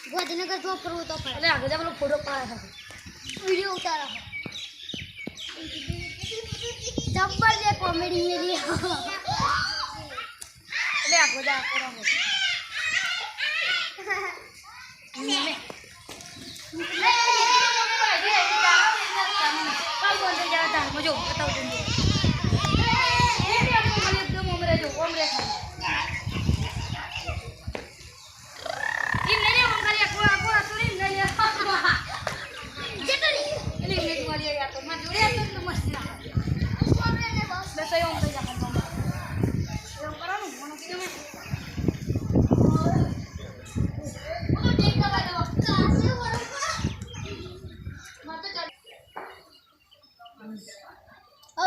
गांधीनगर तो करो तो अरे आगे जा बोलो फोटो पा रहा वीडियो उतारा जब्बर ये कॉमेडी मेरी अरे आगे जा करो मुझे बताओ तुम एकदम उम्र जो उम्र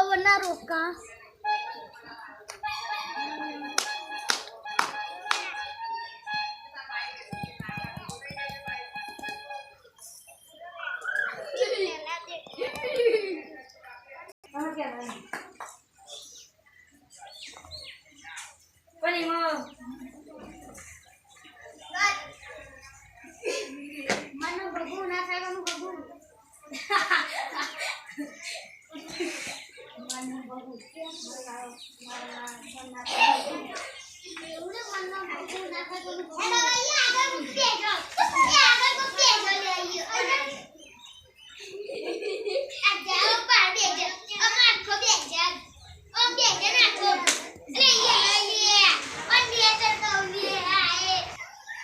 वरना रोका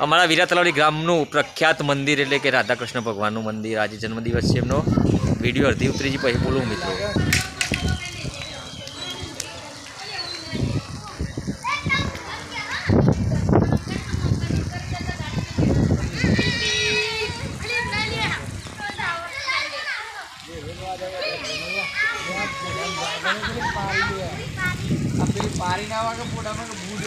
અમારા વીરા તલાવડી ગામનું પ્રખ્યાત મંદિર એટલે કે રાધા કૃષ્ણ ભગવાનનું મંદિર આજે જન્મદિવસ છે એમનો વિડીયો અડધી ઉતરી પછી બોલું મિત્રો पारी ना के फोटा में भूल